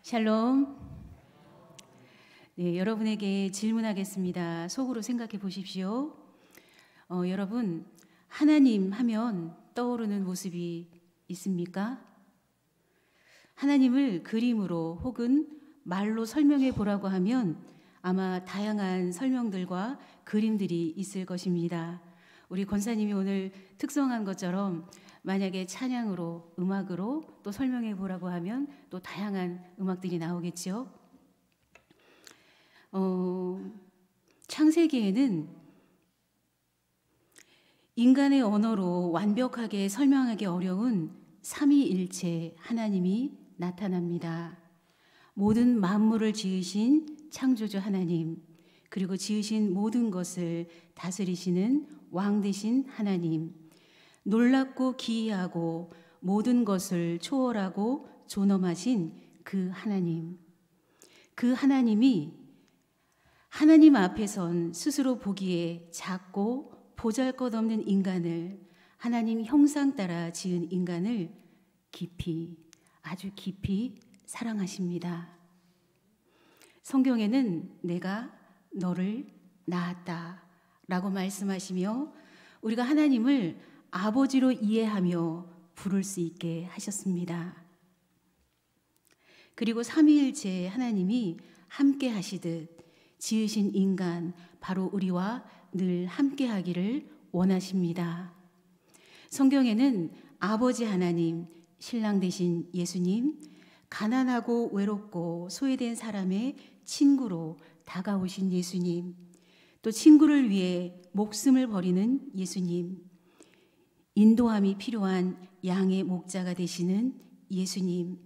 샬롬. 네, 여러분에게 질문하겠습니다. 속으로 생각해 보십시오. 여러분, 하나님 하면 떠오르는 모습이 있습니까? 하나님을 그림으로 혹은 말로 설명해 보라고 하면 아마 다양한 설명들과 그림들이 있을 것입니다. 우리 권사님이 오늘 특성한 것처럼 만약에 찬양으로, 음악으로 또 설명해 보라고 하면 또 다양한 음악들이 나오겠죠. 창세기에는 인간의 언어로 완벽하게 설명하기 어려운 삼위일체 하나님이 나타납니다. 모든 만물을 지으신 창조주 하나님, 그리고 지으신 모든 것을 다스리시는 왕 되신 하나님, 놀랍고 기이하고 모든 것을 초월하고 존엄하신 그 하나님, 그 하나님이 하나님 앞에선 스스로 보기에 작고 보잘것없는 인간을, 하나님 형상 따라 지은 인간을 깊이, 아주 깊이 사랑하십니다. 성경에는 내가 너를 낳았다 라고 말씀하시며 우리가 하나님을 아버지로 이해하며 부를 수 있게 하셨습니다. 그리고 삼위일체 하나님이 함께 하시듯 지으신 인간, 바로 우리와 늘 함께 하기를 원하십니다. 성경에는 아버지 하나님, 신랑 되신 예수님, 가난하고 외롭고 소외된 사람의 친구로 다가오신 예수님, 또 친구를 위해 목숨을 버리는 예수님, 인도함이 필요한 양의 목자가 되시는 예수님,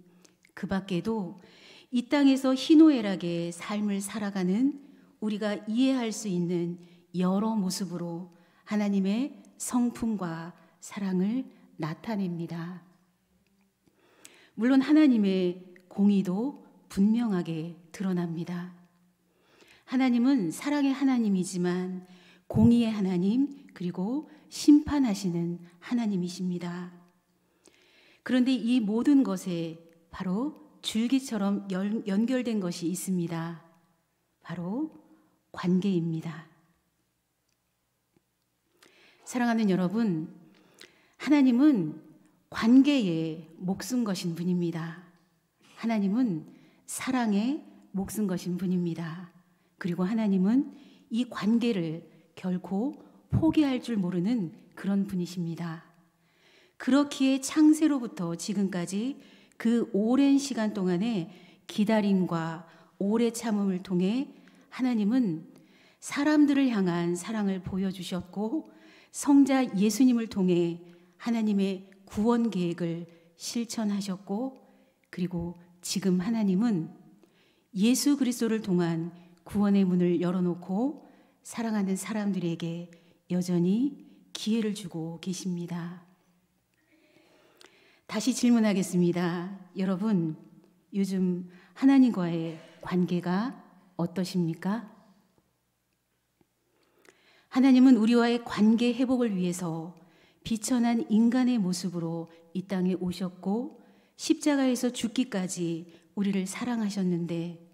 그 밖에도 이 땅에서 희노애락의 삶을 살아가는 우리가 이해할 수 있는 여러 모습으로 하나님의 성품과 사랑을 나타냅니다. 물론 하나님의 공의도 분명하게 드러납니다. 하나님은 사랑의 하나님이지만 공의의 하나님, 그리고 심판하시는 하나님이십니다. 그런데 이 모든 것에 바로 줄기처럼 연결된 것이 있습니다. 바로 관계입니다. 사랑하는 여러분, 하나님은 관계에 목숨 거신 분입니다. 하나님은 사랑에 목숨 거신 분입니다. 그리고 하나님은 이 관계를 결코 포기할 줄 모르는 그런 분이십니다. 그렇기에 창세로부터 지금까지 그 오랜 시간 동안의 기다림과 오래 참음을 통해 하나님은 사람들을 향한 사랑을 보여주셨고 성자 예수님을 통해 하나님의 구원 계획을 실천하셨고, 그리고 지금 하나님은 예수 그리스도를 통한 구원의 문을 열어놓고 사랑하는 사람들에게 여전히 기회를 주고 계십니다. 다시 질문하겠습니다. 여러분, 요즘 하나님과의 관계가 어떠십니까? 하나님은 우리와의 관계 회복을 위해서 비천한 인간의 모습으로 이 땅에 오셨고 십자가에서 죽기까지 우리를 사랑하셨는데,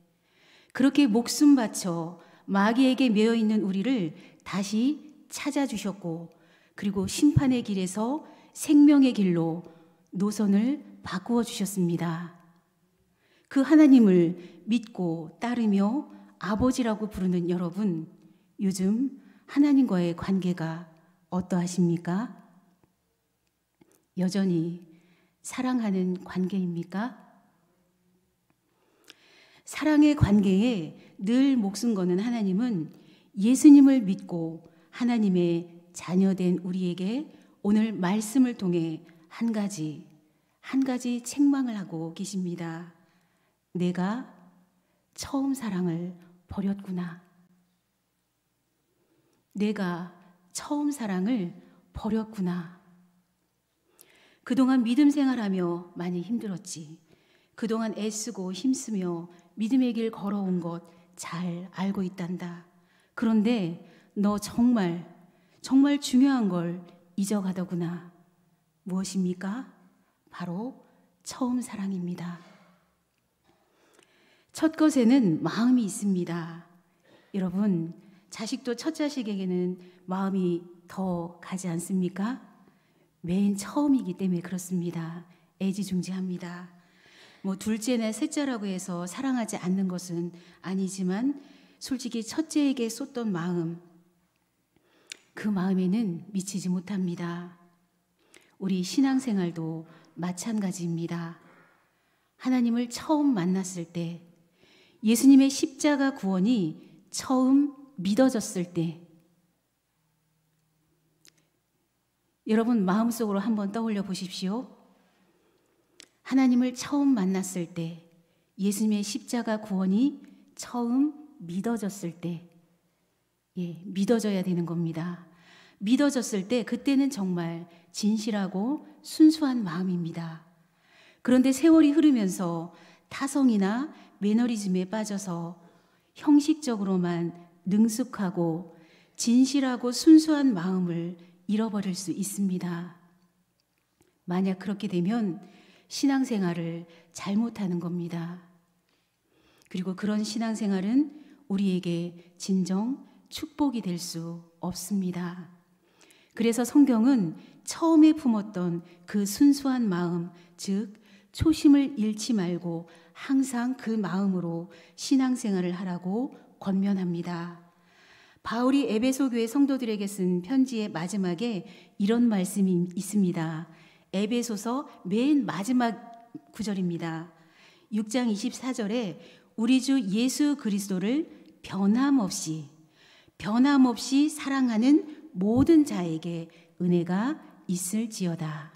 그렇게 목숨 바쳐 마귀에게 매여 있는 우리를 다시 찾아주셨고, 그리고 심판의 길에서 생명의 길로 노선을 바꾸어 주셨습니다. 그 하나님을 믿고 따르며 아버지라고 부르는 여러분, 요즘 하나님과의 관계가 어떠하십니까? 여전히 사랑하는 관계입니까? 사랑의 관계에 늘 목숨 거는 하나님은 예수님을 믿고 하나님의 자녀된 우리에게 오늘 말씀을 통해 한 가지 책망을 하고 계십니다. 내가 처음 사랑을 버렸구나. 내가 처음 사랑을 버렸구나. 그동안 믿음 생활하며 많이 힘들었지. 그동안 애쓰고 힘쓰며 믿음의 길 걸어온 것 잘 알고 있단다. 그런데 너 정말 중요한 걸 잊어가더구나. 무엇입니까? 바로 처음 사랑입니다. 첫 것에는 마음이 있습니다. 여러분, 자식도 첫 자식에게는 마음이 더 가지 않습니까? 맨 처음이기 때문에 그렇습니다. 애지중지합니다. 둘째나 셋째라고 해서 사랑하지 않는 것은 아니지만 솔직히 첫째에게 쏟던 마음, 그 마음에는 미치지 못합니다. 우리 신앙생활도 마찬가지입니다. 하나님을 처음 만났을 때, 예수님의 십자가 구원이 처음 믿어졌을 때, 여러분 마음속으로 한번 떠올려 보십시오. 하나님을 처음 만났을 때, 예수님의 십자가 구원이 처음 믿어졌을 때, 믿어져야 되는 겁니다. 믿어졌을 때 그때는 정말 진실하고 순수한 마음입니다. 그런데 세월이 흐르면서 타성이나 매너리즘에 빠져서 형식적으로만 능숙하고 진실하고 순수한 마음을 잃어버릴 수 있습니다. 만약 그렇게 되면 신앙생활을 잘못하는 겁니다. 그리고 그런 신앙생활은 우리에게 진정 축복이 될 수 없습니다. 그래서 성경은 처음에 품었던 그 순수한 마음, 즉 초심을 잃지 말고 항상 그 마음으로 신앙생활을 하라고 권면합니다. 바울이 에베소 교회 성도들에게 쓴 편지의 마지막에 이런 말씀이 있습니다. 에베소서 맨 마지막 구절입니다. 6장 24절에 우리 주 예수 그리스도를 변함없이 사랑하는 모든 자에게 은혜가 있을지어다.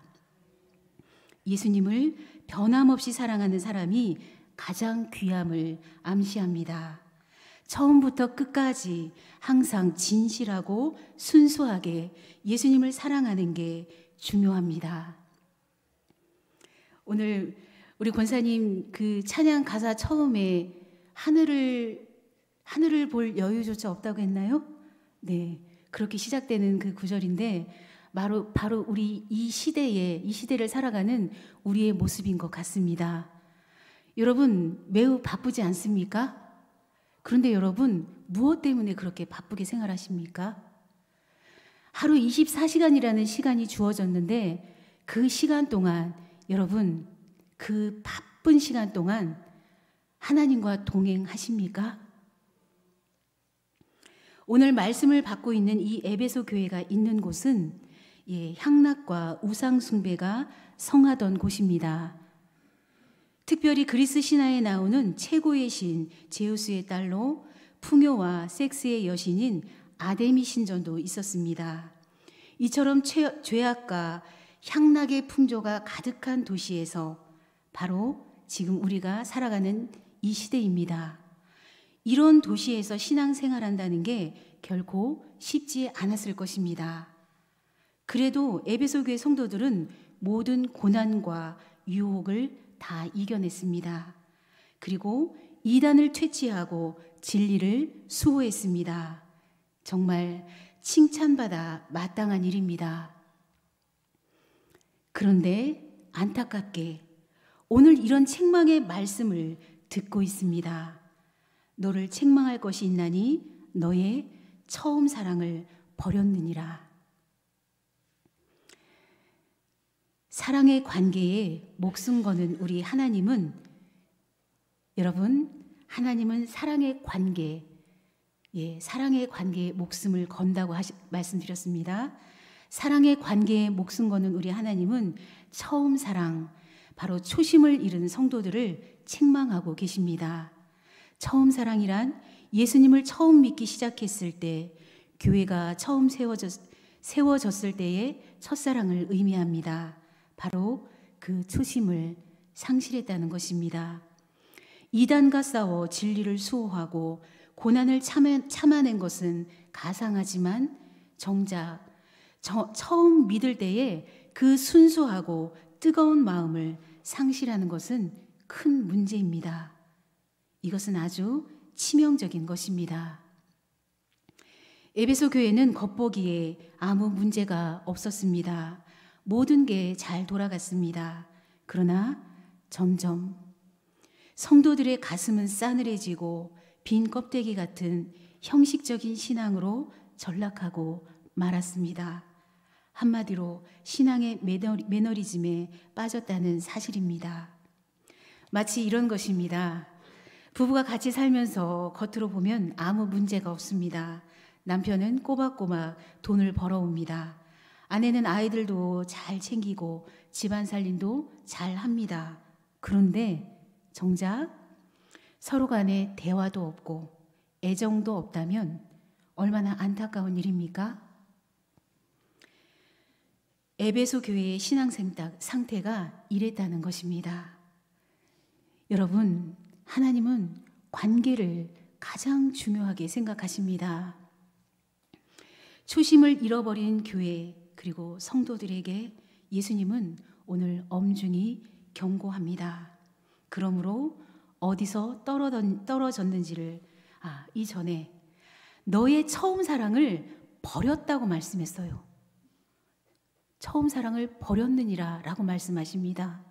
예수님을 변함없이 사랑하는 사람이 가장 귀함을 암시합니다. 처음부터 끝까지 항상 진실하고 순수하게 예수님을 사랑하는 게 중요합니다. 오늘 우리 권사님 그 찬양 가사 처음에 하늘을 볼 여유조차 없다고 했나요? 네, 그렇게 시작되는 그 구절인데 바로 우리 이 시대를 살아가는 우리의 모습인 것 같습니다. 여러분 매우 바쁘지 않습니까? 그런데 여러분 무엇 때문에 그렇게 바쁘게 생활하십니까? 하루 24시간이라는 시간이 주어졌는데 그 시간 동안 여러분 그 바쁜 시간 동안 하나님과 동행하십니까? 오늘 말씀을 받고 있는 이 에베소 교회가 있는 곳은 향락과 우상 숭배가 성하던 곳입니다. 특별히 그리스 신화에 나오는 최고의 신 제우스의 딸로 풍요와 섹스의 여신인 아데미 신전도 있었습니다. 이처럼 죄악과 향락의 풍조가 가득한 도시에서 바로 지금 우리가 살아가는 이 시대입니다. 이런 도시에서 신앙생활한다는 게 결코 쉽지 않았을 것입니다. 그래도 에베소 교회 성도들은 모든 고난과 유혹을 다 이겨냈습니다. 그리고 이단을 퇴치하고 진리를 수호했습니다. 정말 칭찬받아 마땅한 일입니다. 그런데 안타깝게 오늘 이런 책망의 말씀을 듣고 있습니다. 너를 책망할 것이 있나니 너의 처음 사랑을 버렸느니라. 사랑의 관계에 목숨 거는 우리 하나님은 여러분 하나님은 사랑의 관계에 목숨을 건다고 말씀드렸습니다. 사랑의 관계에 목숨 거는 우리 하나님은 처음 사랑, 바로 초심을 잃은 성도들을 책망하고 계십니다. 처음 사랑이란 예수님을 처음 믿기 시작했을 때, 교회가 처음 세워졌을 때의 첫사랑을 의미합니다. 바로 그 초심을 상실했다는 것입니다. 이단과 싸워 진리를 수호하고 고난을 참아낸 것은 가상하지만 정작 처음 믿을 때에 그 순수하고 뜨거운 마음을 상실하는 것은 큰 문제입니다. 이것은 아주 치명적인 것입니다. 에베소 교회는 겉보기에 아무 문제가 없었습니다. 모든 게 잘 돌아갔습니다. 그러나 점점 성도들의 가슴은 싸늘해지고 빈 껍데기 같은 형식적인 신앙으로 전락하고 말았습니다. 한마디로 신앙의 매너리즘에 빠졌다는 사실입니다. 마치 이런 것입니다. 부부가 같이 살면서 겉으로 보면 아무 문제가 없습니다. 남편은 꼬박꼬박 돈을 벌어옵니다. 아내는 아이들도 잘 챙기고 집안 살림도 잘 합니다. 그런데 정작 서로 간에 대화도 없고 애정도 없다면 얼마나 안타까운 일입니까? 에베소 교회의 신앙 상태가 이랬다는 것입니다. 여러분, 하나님은 관계를 가장 중요하게 생각하십니다. 초심을 잃어버린 교회 그리고 성도들에게 예수님은 오늘 엄중히 경고합니다. 그러므로 어디서 떨어졌는지를 이전에 너의 처음 사랑을 버렸다고 말씀했어요. 처음 사랑을 버렸느니라 라고 말씀하십니다.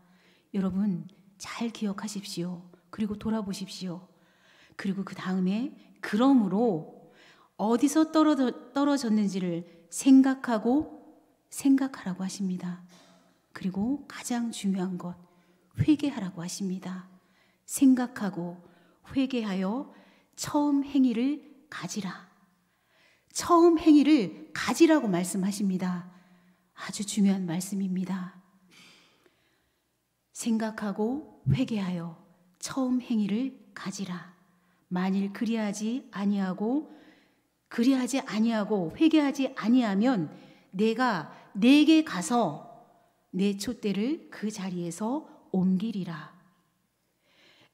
여러분 잘 기억하십시오. 그리고 돌아보십시오. 그리고 그 다음에 그러므로 어디서 떨어졌는지를 생각하라고 하십니다. 그리고 가장 중요한 것 회개하라고 하십니다. 생각하고 회개하여 처음 행위를 가지라. 처음 행위를 가지라고 말씀하십니다. 아주 중요한 말씀입니다. 생각하고 회개하여 처음 행위를 가지라. 만일 그리하지 아니하고 회개하지 아니하면 내가 내게 가서 내 촛대를 그 자리에서 옮기리라.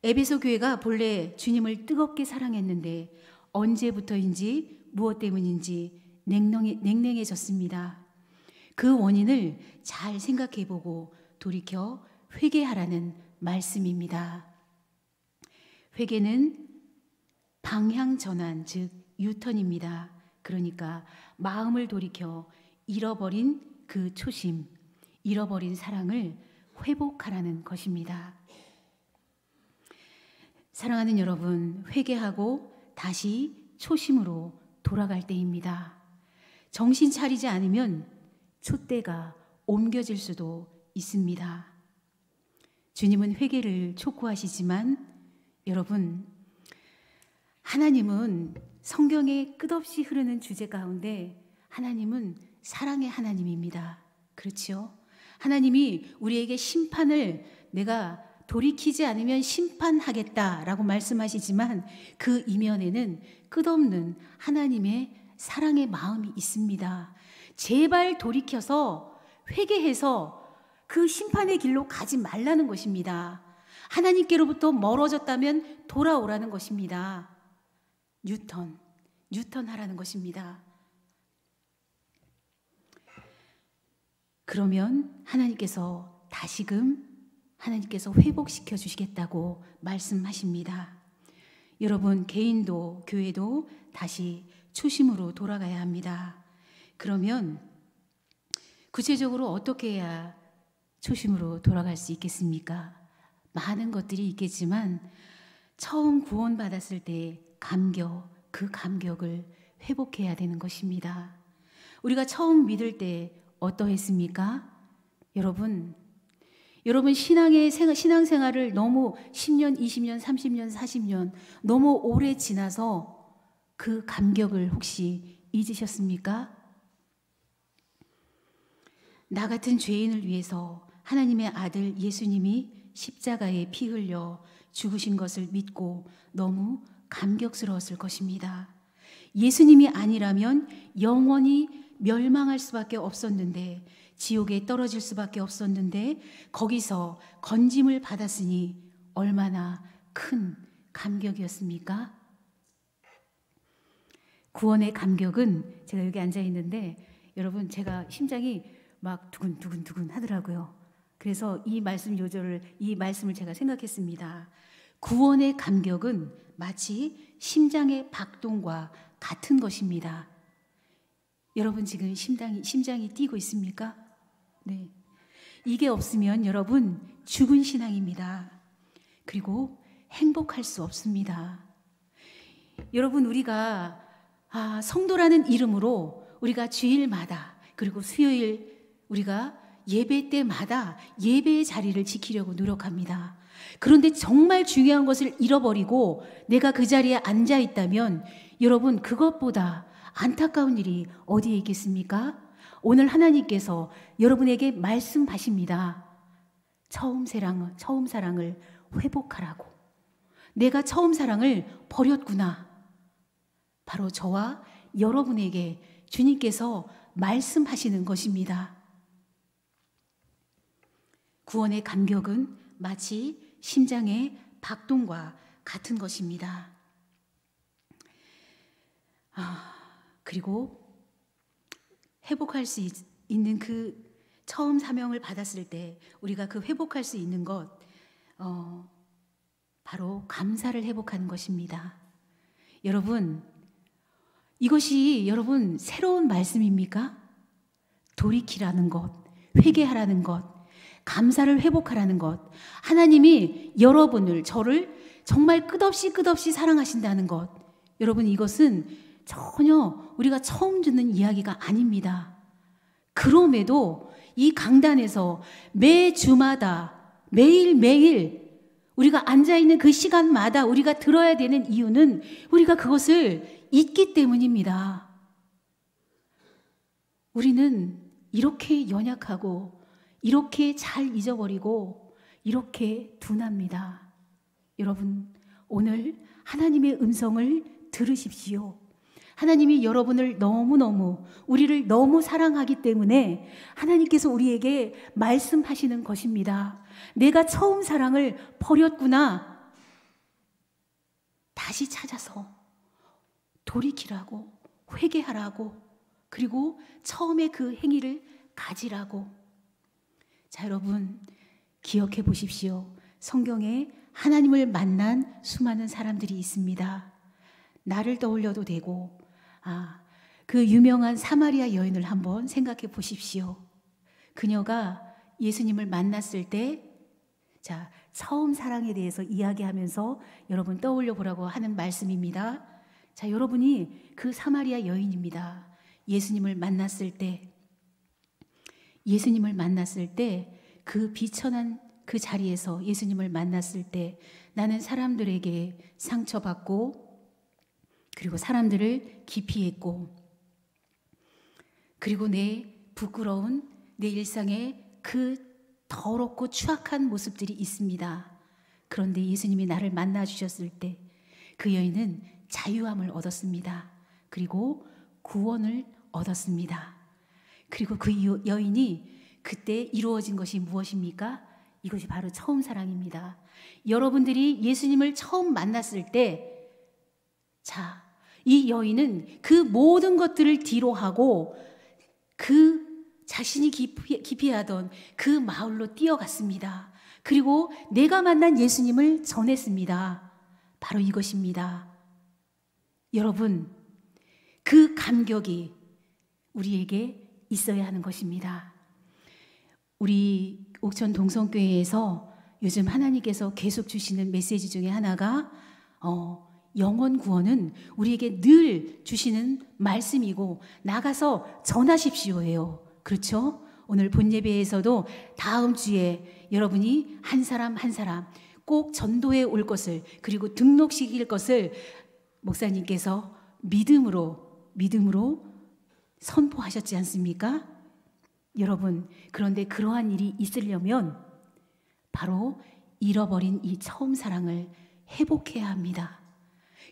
에베소 교회가 본래 주님을 뜨겁게 사랑했는데 언제부터인지 무엇 때문인지 냉랭해졌습니다. 그 원인을 잘 생각해보고 돌이켜 회개하라는 말씀입니다. 회개는 방향 전환, 즉 유턴입니다. 그러니까 마음을 돌이켜 잃어버린 그 초심, 잃어버린 사랑을 회복하라는 것입니다. 사랑하는 여러분, 회개하고 다시 초심으로 돌아갈 때입니다. 정신 차리지 않으면 촛대가 옮겨질 수도 있습니다. 주님은 회개를 촉구하시지만 여러분, 하나님은 성경에 끝없이 흐르는 주제 가운데 하나님은 사랑의 하나님입니다. 그렇죠? 하나님이 우리에게 심판을 내가 돌이키지 않으면 심판하겠다라고 말씀하시지만 그 이면에는 끝없는 하나님의 사랑의 마음이 있습니다. 제발 돌이켜서 회개해서 그 심판의 길로 가지 말라는 것입니다. 하나님께로부터 멀어졌다면 돌아오라는 것입니다. 뉴턴하라는 것입니다. 그러면 하나님께서 회복시켜 주시겠다고 말씀하십니다. 여러분, 개인도 교회도 다시 초심으로 돌아가야 합니다. 그러면 구체적으로 어떻게 해야 초심으로 돌아갈 수 있겠습니까? 많은 것들이 있겠지만 처음 구원받았을 때 그 감격을 회복해야 되는 것입니다. 우리가 처음 믿을 때 어떠했습니까? 여러분 신앙생활을 너무 10년, 20년, 30년, 40년 너무 오래 지나서 그 감격을 혹시 잊으셨습니까? 나 같은 죄인을 위해서 하나님의 아들 예수님이 십자가에 피 흘려 죽으신 것을 믿고 너무 감격스러웠을 것입니다. 예수님이 아니라면 영원히 멸망할 수밖에 없었는데, 지옥에 떨어질 수밖에 없었는데 거기서 건짐을 받았으니 얼마나 큰 감격이었습니까? 구원의 감격은, 제가 여기 앉아 있는데 여러분, 제가 심장이 막 두근두근 하더라고요. 그래서 이 말씀을 제가 생각했습니다. 구원의 감격은 마치 심장의 박동과 같은 것입니다. 여러분 지금 심장이 뛰고 있습니까? 네. 이게 없으면 여러분 죽은 신앙입니다. 그리고 행복할 수 없습니다. 여러분, 우리가 성도라는 이름으로 우리가 주일마다 그리고 수요일 우리가 예배 때마다 예배의 자리를 지키려고 노력합니다. 그런데 정말 중요한 것을 잃어버리고 내가 그 자리에 앉아 있다면 여러분, 그것보다 안타까운 일이 어디에 있겠습니까? 오늘 하나님께서 여러분에게 말씀하십니다. 처음 사랑을 회복하라고. 내가 처음 사랑을 버렸구나. 바로 저와 여러분에게 주님께서 말씀하시는 것입니다. 구원의 감격은 마치 심장의 박동과 같은 것입니다. 그리고 회복할 수 있는 그 처음 사명을 받았을 때 우리가 그 회복할 수 있는 것, 바로 감사를 회복하는 것입니다. 여러분, 이것이 여러분 새로운 말씀입니까? 돌이키라는 것, 회개하라는 것, 감사를 회복하라는 것, 하나님이 여러분을, 저를 정말 끝없이 사랑하신다는 것, 여러분, 이것은 전혀 우리가 처음 듣는 이야기가 아닙니다. 그럼에도 이 강단에서 매주마다 매일매일 우리가 앉아있는 그 시간마다 우리가 들어야 되는 이유는 우리가 그것을 잊기 때문입니다. 우리는 이렇게 연약하고 이렇게 잘 잊어버리고 이렇게 둔합니다. 여러분, 오늘 하나님의 음성을 들으십시오. 하나님이 여러분을 너무너무, 우리를 너무 사랑하기 때문에 하나님께서 우리에게 말씀하시는 것입니다. 내가 처음 사랑을 버렸구나. 다시 찾아서 돌이키라고, 회개하라고, 그리고 처음에 그 행위를 가지라고. 자, 여러분, 기억해 보십시오. 성경에 하나님을 만난 수많은 사람들이 있습니다. 나를 떠올려도 되고, 그 유명한 사마리아 여인을 한번 생각해 보십시오. 그녀가 예수님을 만났을 때, 자, 처음 사랑에 대해서 이야기하면서 여러분 떠올려 보라고 하는 말씀입니다. 자, 여러분이 그 사마리아 여인입니다. 예수님을 만났을 때 그 비천한 그 자리에서 예수님을 만났을 때 나는 사람들에게 상처받고 그리고 사람들을 기피했고 그리고 내 부끄러운 내 일상에 그 더럽고 추악한 모습들이 있습니다. 그런데 예수님이 나를 만나 주셨을 때 그 여인은 자유함을 얻었습니다. 그리고 구원을 얻었습니다. 그리고 그 여인이 그때 이루어진 것이 무엇입니까? 이것이 바로 처음 사랑입니다. 여러분들이 예수님을 처음 만났을 때, 자, 이 여인은 그 모든 것들을 뒤로하고 그 자신이 기피하던 그 마을로 뛰어갔습니다. 그리고 내가 만난 예수님을 전했습니다. 바로 이것입니다. 여러분, 그 감격이 우리에게 있어야 하는 것입니다. 우리 옥천 동성교회에서 요즘 하나님께서 계속 주시는 메시지 중에 하나가 영혼 구원은 우리에게 늘 주시는 말씀이고 나가서 전하십시오예요. 그렇죠? 오늘 본예배에서도 다음 주에 여러분이 한 사람 한 사람 꼭 전도에 올 것을, 그리고 등록시킬 것을 목사님께서 믿음으로 선포하셨지 않습니까? 여러분, 그런데 그러한 일이 있으려면 바로 잃어버린 이 처음 사랑을 회복해야 합니다.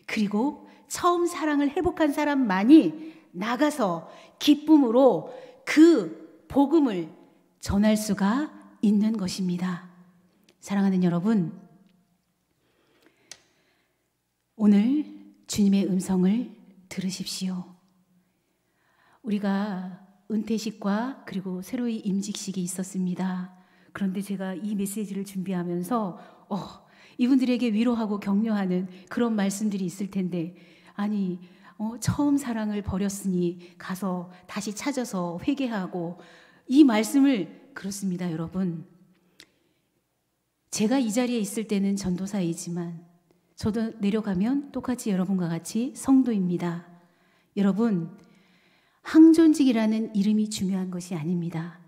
그리고 처음 사랑을 회복한 사람만이 나가서 기쁨으로 그 복음을 전할 수가 있는 것입니다. 사랑하는 여러분, 오늘 주님의 음성을 들으십시오. 우리가 은퇴식과 그리고 새로이 임직식이 있었습니다. 그런데 제가 이 메시지를 준비하면서 이분들에게 위로하고 격려하는 그런 말씀들이 있을 텐데, 아니 처음 사랑을 버렸으니 가서 다시 찾아서 회개하고, 이 말씀을, 그렇습니다 여러분, 제가 이 자리에 있을 때는 전도사이지만 저도 내려가면 똑같이 여러분과 같이 성도입니다. 여러분, 항존직이라는 이름이 중요한 것이 아닙니다.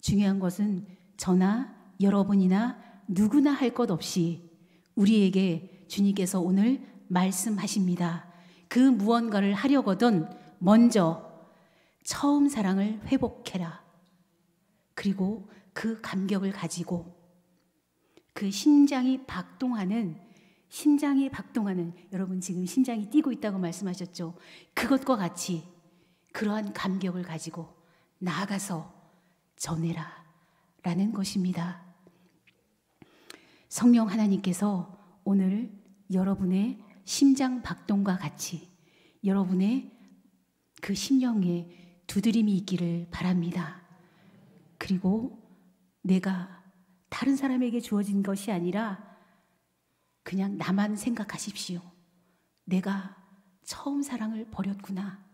중요한 것은 저나 여러분이나 누구나 할 것 없이 우리에게 주님께서 오늘 말씀하십니다. 그 무언가를 하려거든 먼저 처음 사랑을 회복해라. 그리고 그 감격을 가지고 그 심장이 박동하는 여러분 지금 심장이 뛰고 있다고 말씀하셨죠. 그것과 같이 그러한 감격을 가지고 나아가서 전해라 라는 것입니다. 성령 하나님께서 오늘 여러분의 심장 박동과 같이 여러분의 그 심령에 두드림이 있기를 바랍니다. 그리고 내가 다른 사람에게 주어진 것이 아니라 그냥 나만 생각하십시오. 내가 처음 사랑을 버렸구나.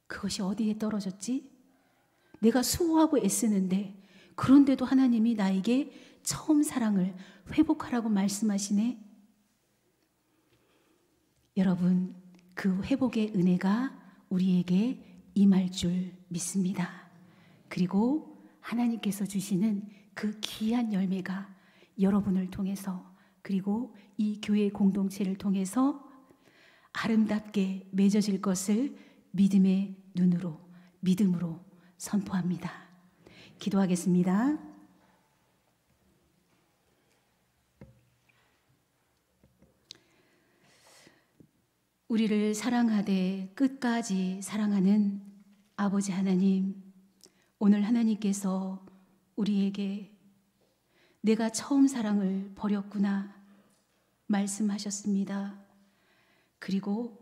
그것이 어디에 떨어졌지? 내가 수고하고 애쓰는데 그런데도 하나님이 나에게 처음 사랑을 회복하라고 말씀하시네. 여러분, 그 회복의 은혜가 우리에게 임할 줄 믿습니다. 그리고 하나님께서 주시는 그 귀한 열매가 여러분을 통해서 그리고 이 교회 공동체를 통해서 아름답게 맺어질 것을 믿음의 눈으로 믿음으로 선포합니다. 기도하겠습니다. 우리를 사랑하되 끝까지 사랑하는 아버지 하나님, 오늘 하나님께서 우리에게 내가 처음 사랑을 버렸구나 말씀하셨습니다. 그리고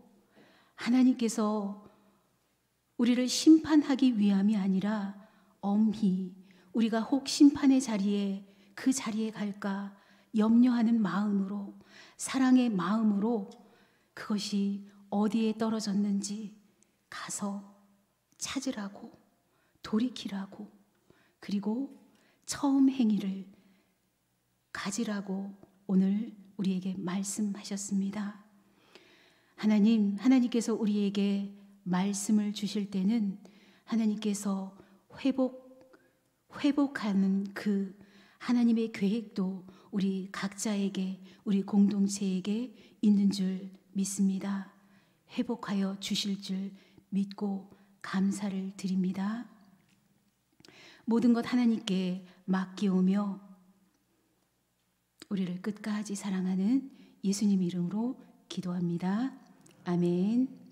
하나님께서 우리를 심판하기 위함이 아니라 엄히 우리가 혹 심판의 자리에 그 자리에 갈까 염려하는 마음으로 사랑의 마음으로 그것이 어디에 떨어졌는지 가서 찾으라고 돌이키라고 그리고 처음 행위를 가지라고 오늘 우리에게 말씀하셨습니다. 하나님께서 우리에게 말씀을 주실 때는 하나님께서 회복하는 그 하나님의 계획도 우리 각자에게 우리 공동체에게 있는 줄 믿습니다. 회복하여 주실 줄 믿고 감사를 드립니다. 모든 것 하나님께 맡기오며 우리를 끝까지 사랑하는 예수님 이름으로 기도합니다. 아멘.